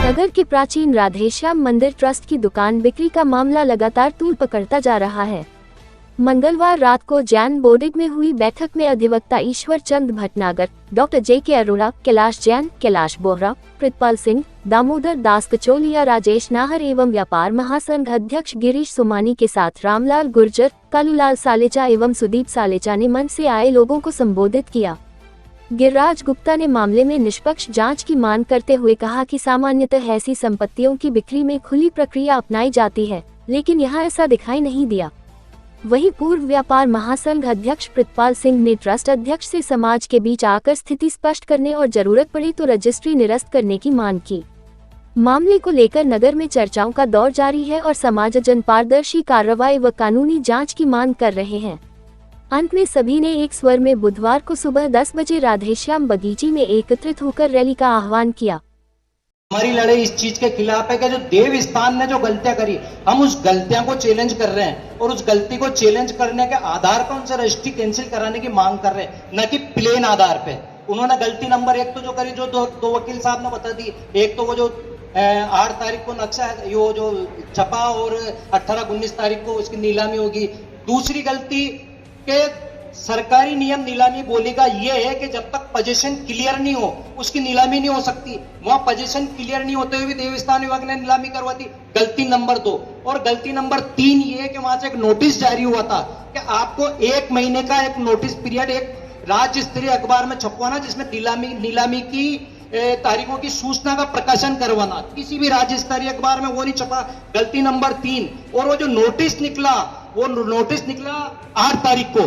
नगर के प्राचीन राधेश्याम मंदिर ट्रस्ट की दुकान बिक्री का मामला लगातार तूल पकड़ता जा रहा है। मंगलवार रात को जैन बोर्ड में हुई बैठक में अधिवक्ता ईश्वर चंद भटनागर, डॉक्टर जे.के. अरोड़ा, कैलाश जैन, कैलाश बोहरा, प्रितपाल सिंह, दामोदर दास कचोलिया, राजेश नाहर एवं व्यापार महासंघ अध्यक्ष गिरीश सोमानी के साथ रामलाल गुर्जर, कालूलाल सालेचा एवं सुदीप सालेचा ने मंच से आए लोगों को संबोधित किया। गिरिराज गुप्ता ने मामले में निष्पक्ष जांच की मांग करते हुए कहा कि सामान्यतः ऐसी संपत्तियों की बिक्री में खुली प्रक्रिया अपनाई जाती है, लेकिन यहाँ ऐसा दिखाई नहीं दिया। वहीं पूर्व व्यापार महासंघ अध्यक्ष प्रितपाल सिंह ने ट्रस्ट अध्यक्ष से समाज के बीच आकर स्थिति स्पष्ट करने और जरूरत पड़ी तो रजिस्ट्री निरस्त करने की मांग की। मामले को लेकर नगर में चर्चाओं का दौर जारी है और समाजजन पारदर्शी कार्रवाई व कानूनी जांच की मांग कर रहे हैं। अंत में सभी ने एक स्वर में बुधवार को सुबह 10 बजे राधेश्याम बगीची में एकत्रित होकर रैली का आह्वान किया। हमारी लड़ाई इस चीज के खिलाफ है कि जो देव स्थान ने जो गलतियां करी, हम उस गलतियों को चैलेंज कर रहे हैं और उस गलती को चैलेंज करने के आधार पर उनसे रजिस्ट्री कैंसिल कराने की मांग कर रहे हैं, न कि प्लेन आधार पे। उन्होंने गलती नंबर 1 तो जो करी, जो दो वकील साहब ने बता दी। एक तो वो जो 8 तारीख को नक्शा यो जो छपा और 18-19 तारीख को उसकी नीलामी होगी। दूसरी गलती के सरकारी नियम नीलामी बोलेगा ये है कि जब तक पोजीशन क्लियर नहीं हो उसकी नीलामी नहीं हो सकती। वहां पोजीशन क्लियर नहीं होते हुए भी देवस्थान विभाग ने नीलामी करवा दी। गलती नंबर 2। और गलती नंबर 3 ये है कि वहां से एक नोटिस जारी हुआ था कि आपको 1 महीने का एक नोटिस पीरियड एक राज्य स्तरीय अखबार में छपवाना, जिसमें नीलामी की तारीखों की सूचना का प्रकाशन करवाना। किसी भी राज्य स्तरीय अखबार में वो नहीं छपा। गलती नंबर 3। और वो जो नोटिस निकला, वो नोटिस निकला 8 तारीख को,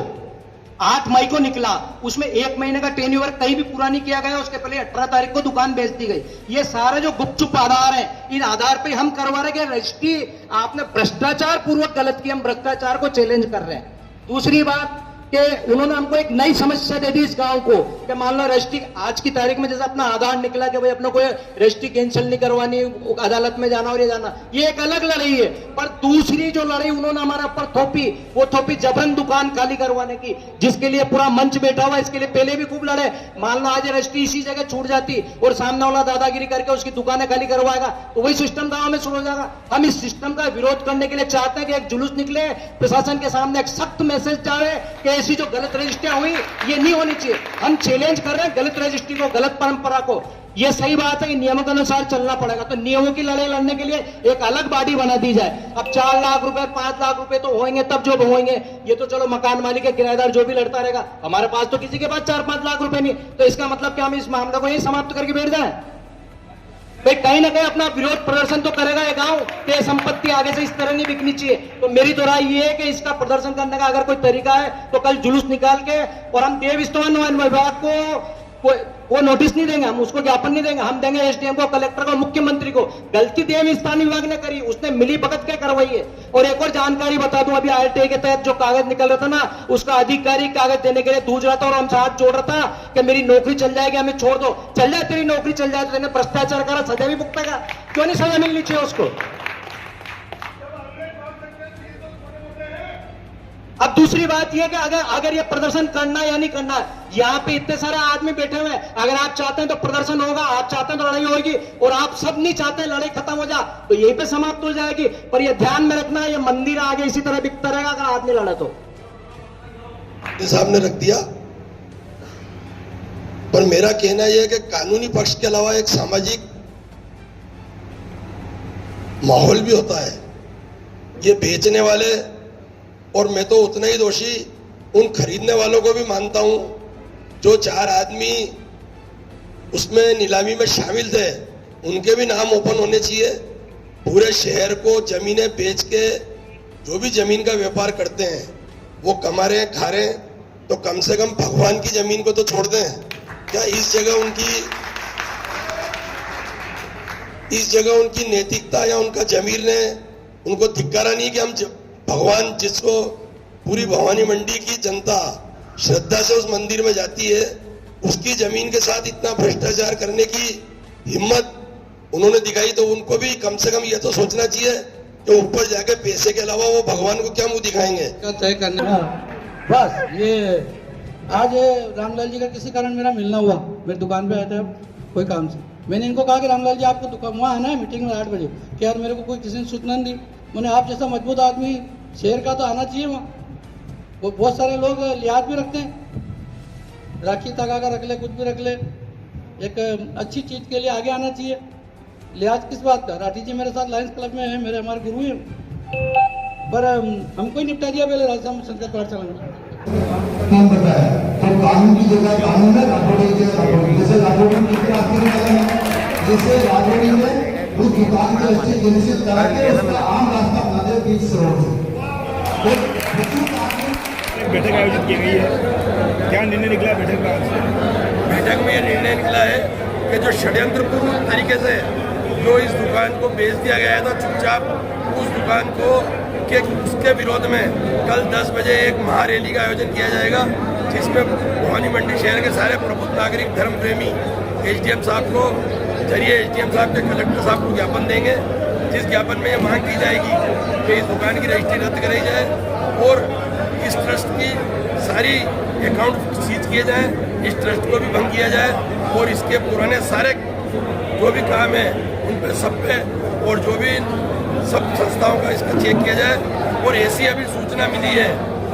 8 मई को निकला। उसमें 1 महीने का टेन्योर कहीं भी पूरा नहीं किया गया। उसके पहले 18 तारीख को दुकान बेच दी गई। ये सारे जो गुपचुप आधार है, इन आधार पे हम करवा रहे हैं रजिस्ट्री आपने भ्रष्टाचार पूर्वक गलत किया। हम भ्रष्टाचार को चैलेंज कर रहे हैं। दूसरी बात कि उन्होंने हमको एक नई समस्या दे दी इस गांव को कि मान लो रजिस्ट्री आज की तारीख में जैसे अपना आधार निकला कि भाई अपने को रजिस्ट्री कैंसिल नहीं करवानी, अदालत में जाना और ये जाना, ये एक अलग लड़ाई है। पर दूसरी जो लड़ाई उन्होंने हमारे ऊपर थोपी, वो थोपी जबरन दुकान खाली करवाने की, जिसके लिए पूरा मंच बैठा हुआ। इसके लिए पहले भी खूब लड़े। मान लो आज रजिस्ट्री इसी जगह छूट जाती और सामने वाला दादागिरी करके उसकी दुकानें खाली करवाएगा तो वही सिस्टम गांव में शुरू हो जाएगा। हम इस सिस्टम का विरोध करने के लिए चाहते हैं कि एक जुलूस निकले, प्रशासन के सामने एक सख्त मैसेज जाए कि ऐसी जो गलत रजिस्ट्रियां हुई ये नहीं होनी चाहिए। हम चैलेंज कर रहे हैं गलत रजिस्ट्री को, गलत परंपरा को। ये सही बात है कि नियमों के अनुसार चलना पड़ेगा, तो नियमों की लड़ाई लड़ने के लिए एक अलग बॉडी बना दी जाए। अब 4 लाख रुपए 5 लाख रुपए तो होंगे तब जो होंगे, ये तो चलो मकान मालिक है, किराएदार जो भी लड़ता रहेगा। हमारे पास तो किसी के पास 4-5 लाख रुपए नहीं, तो इसका मतलब क्या हम इस मामले को यही समाप्त करके बैठ जाए? भाई कहीं ना कहीं अपना विरोध प्रदर्शन तो करेगा ये गांव कि संपत्ति आगे से इस तरह नहीं बिकनी चाहिए। तो मेरी तो राय ये है कि इसका प्रदर्शन करने का अगर कोई तरीका है तो कल जुलूस निकाल के, और हम देवस्थान विभाग को वो नोटिस नहीं देंगे, हम उसको ज्ञापन नहीं देंगे, हम देंगे एसडीएम को, कलेक्टर को, मुख्यमंत्री को। गलती देवस्थान विभाग ने करी, उसने मिली भगत क्या करवाई है। और एक और जानकारी बता दूं, अभी आरटीआई के तहत जो कागज निकल रहा था ना, उसका अधिकारी कागज देने के लिए दूज रहा था और हमसे हाथ जोड़ रहा था कि मेरी नौकरी चल जाएगी, हमें छोड़ दो। चल जाए, तेरी नौकरी चल जाए, तेने भ्रष्टाचार करा, सजा भी भुगतेगा। क्यों नहीं सजा मिलनी चाहिए उसको? अब दूसरी बात यह कि अगर ये प्रदर्शन करना या नहीं करना, यहाँ पे इतने सारे आदमी बैठे हुए हैं। अगर आप चाहते हैं तो प्रदर्शन होगा, आप चाहते हैं तो लड़ाई होगी, और आप सब नहीं चाहते हैं लड़ाई खत्म हो जाए तो यहीं पे समाप्त हो जाएगी। पर ये ध्यान में रखना, ये मंदिर आगे इसी तरह बिकता रहेगा अगर आदमी लड़ा तो। सामने रख दिया। पर मेरा कहना यह है कि कानूनी पक्ष के अलावा एक सामाजिक माहौल भी होता है। ये बेचने वाले, और मैं तो उतना ही दोषी उन खरीदने वालों को भी मानता हूं जो 4 आदमी उसमें नीलामी में शामिल थे, उनके भी नाम ओपन होने चाहिए। पूरे शहर को जमीनें बेच के जो भी जमीन का व्यापार करते हैं वो कमा रहे हैं, खा रहे हैं, तो कम से कम भगवान की जमीन को तो छोड़ दें। क्या इस जगह उनकी नैतिकता या उनका जमीर ने उनको धिक्कारा नहीं कि हम भगवान, जिसको पूरी भवानी मंडी की जनता श्रद्धा से उस मंदिर में जाती है, उसकी जमीन के साथ इतना भ्रष्टाचार करने की हिम्मत उन्होंने दिखाई, तो उनको भी कम से कम ये तो सोचना चाहिए कि ऊपर जाके पैसे के अलावा वो भगवान को क्या मुंह दिखाएंगे। तय करने बस ये आज रामलाल जी का किसी कारण मेरा मिलना हुआ, मेरी दुकान पे आए थे कोई काम से, मैंने इनको कहा कि रामलाल जी आपको दुकान वहाँ आना है मीटिंग में 8 बजे कि यार मेरे को कोई किसी ने सूचना नहीं दी। मैंने आप जैसा मजबूत आदमी शहर का तो आना चाहिए वहाँ। वो बहुत सारे लोग लिहाज भी रखते हैं, राखी तगा कर रख ले, कुछ भी रख ले, एक अच्छी चीज़ के लिए आगे आना चाहिए। लिहाज किस बात का? राठी जी मेरे साथ लायंस क्लब में है, मेरे हमारे गुरु हैं, पर हमको ही निपटा दिया पहले राजस्थान संसद पाठशाला में। नाम बताया तो कानून की जगह कानून है, राठौड़ी की जगह राठौड़ी। जैसे राठौड़ी में जैसे राठौड़ी में उस दुकान के अच्छे निश्चित करा के उसका आम रास्ता बना दे बीच से रोड से। बैठक आयोजित की गई है, क्या निर्णय निकला बैठक का? बैठक में ये निर्णय निकला है कि जो षड्यंत्रपूर्ण तरीके से जो इस दुकान को बेच दिया गया था चुपचाप उस दुकान को के उसके विरोध में कल 10 बजे एक महारैली का आयोजन किया जाएगा, जिसमें भवानी मंडी शहर के सारे प्रबुद्ध नागरिक धर्म प्रेमी एसडीएम साहब को जरिए एसडीएम साहब के कलेक्टर साहब को ज्ञापन देंगे, जिस ज्ञापन में ये मांग की जाएगी कि इस दुकान की रजिस्ट्री रद्द कराई जाए और इस ट्रस्ट की सारी अकाउंट सीज किए जाए, इस ट्रस्ट को भी भंग किया जाए और इसके पुराने सारे जो भी काम है उन पर सब पे और जो भी सब संस्थाओं का इसका चेक किया जाए। और ऐसी अभी सूचना मिली है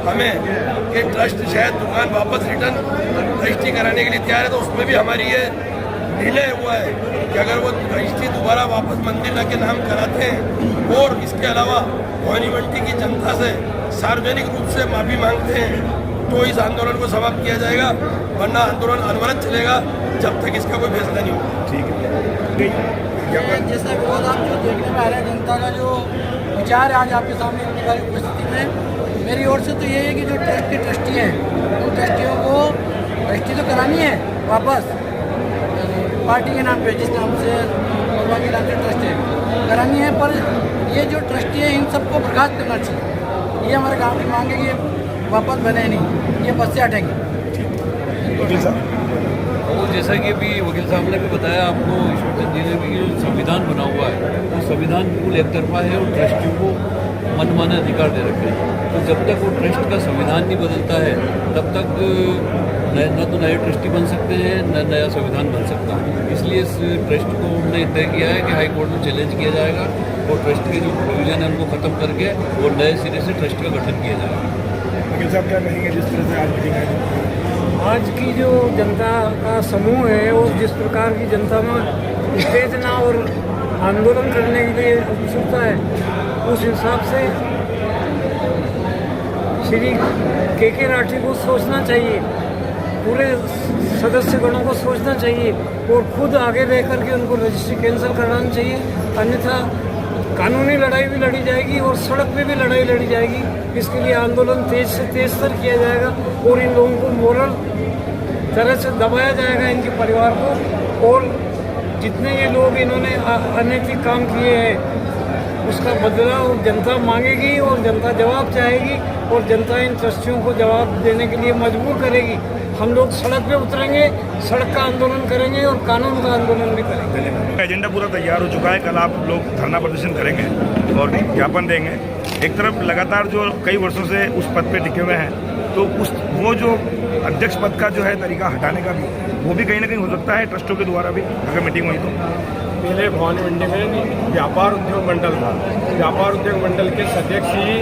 हमें कि ट्रस्ट शायद दुकान वापस रिटर्न रजिस्ट्री कराने के लिए तैयार है, तो उसमें भी हमारी ये निर्णय हुआ है कि अगर वो रजिस्ट्री दोबारा वापस मंदिर के नाम कराते हैं और इसके अलावा भवानी मंडी की जनता से सार्वजनिक रूप से माफी मांगते हैं तो इस आंदोलन को समाप्त किया जाएगा, वरना आंदोलन अनवरत चलेगा जब तक इसका कोई फैसला नहीं होगा। ठीक है, जैसा विरोध आप जो देखने में आ रहे हैं, जनता का जो विचार है आज आपके सामने इतनी सारी उपस्थिति में, मेरी ओर से तो ये है कि जो ट्रस्ट के ट्रस्टी हैं उन ट्रस्टियों को रजिस्ट्री तो करानी है वापस पार्टी के नाम पे, जिस नाम से बाबा के नाम से ट्रस्ट है करानी है, पर ये जो ट्रस्टी है इन सबको बर्खास्त करना चाहिए। ये हमारे गाँव की मांग है कि वापस बने नहीं, ये बस से हटेंगे। वकील साहब, और जैसा कि अभी वकील साहब ने भी बताया आपको, ईश्वरचंद जी ने भी, जो संविधान बना हुआ है वो संविधान बिल्कुल एक तरफा है और ट्रस्टियों को मनमाना अधिकार दे रखे हैं। तो जब तक वो ट्रस्ट का संविधान नहीं बदलता है तब तक न तो नए ट्रस्टी बन सकते हैं न नया संविधान बन सकता है। इसलिए इस ट्रस्ट को हमने तय किया है कि हाई कोर्ट में चैलेंज किया जाएगा और ट्रस्ट के जो प्रोविजन है उनको ख़त्म करके और नए सिरे से ट्रस्ट का गठन किया जाएगा। वकील साहब क्या कहेंगे जिस तरह से आज मीटिंग है? आज की जो जनता का समूह है वो जिस प्रकार की जनता में उत्तेजना और आंदोलन करने के लिए उत्सुकता है, उस हिसाब से श्री के राठी को सोचना चाहिए, पूरे सदस्यगणों को सोचना चाहिए और खुद आगे रह करके उनको रजिस्ट्री कैंसिल करानी चाहिए, अन्यथा कानूनी लड़ाई भी लड़ी जाएगी और सड़क पे भी लड़ाई लड़ी जाएगी। इसके लिए आंदोलन तेज से तेज तर किया जाएगा और इन लोगों को मोरल तरह से दबाया जाएगा, इनके परिवार को, और जितने ये लोग इन्होंने अनैतिक काम किए हैं उसका बदला और जनता मांगेगी और जनता जवाब चाहेगी और जनता इन ट्रस्टियों को जवाब देने के लिए मजबूर करेगी। हम लोग सड़क पे उतरेंगे, सड़क का आंदोलन करेंगे और कानून का आंदोलन भी करेंगे। एजेंडा पूरा तैयार हो चुका है, कल आप लोग धरना प्रदर्शन करेंगे और ज्ञापन देंगे। एक तरफ लगातार जो कई वर्षों से उस पद पे टिके हुए हैं, तो वो जो अध्यक्ष पद का जो है तरीका हटाने का भी, वो भी कहीं ना कहीं हो सकता है ट्रस्टों के द्वारा भी, अगर मीटिंग हुई तो। पहले भवानी मंडी में व्यापार उद्योग मंडल था, व्यापार उद्योग मंडल के अध्यक्ष ही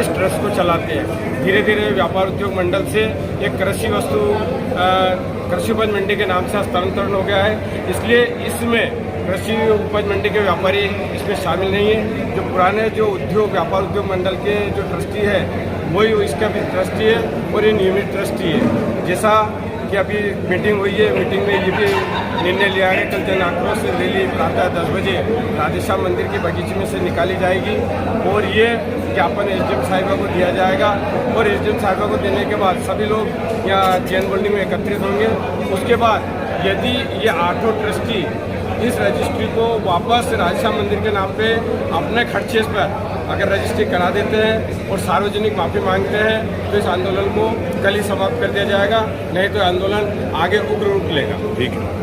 इस ट्रस्ट को चलाते हैं। धीरे धीरे व्यापार उद्योग मंडल से एक कृषि उपज मंडी के नाम से हस्तांतरण हो गया है, इसलिए इसमें कृषि उपज मंडी के व्यापारी इसमें शामिल नहीं है। जो पुराने जो उद्योग व्यापार उद्योग मंडल के जो ट्रस्टी है वही इसका भी ट्रस्टी है और ये नियमित ट्रस्टी है। जैसा कि अभी मीटिंग हुई है, मीटिंग में ये भी निर्णय लिया है कल जन आक्रोश रैली प्रातः 10 बजे राधेश्याम मंदिर के बगीचे में से निकाली जाएगी और ये ज्ञापन एसडीएम साहिबा को दिया जाएगा और एसडीएम साहिबा को देने के बाद सभी लोग यहाँ जैन मंडी में एकत्रित होंगे। उसके बाद यदि ये 8 ट्रस्टी इस रजिस्ट्री को वापस राधेश्याम मंदिर के नाम पे अपने खर्चे पर अगर रजिस्ट्री करा देते हैं और सार्वजनिक माफी मांगते हैं तो इस आंदोलन को कल ही समाप्त कर दिया जाएगा, नहीं तो आंदोलन आगे उग्र रूप लेगा। ठीक है।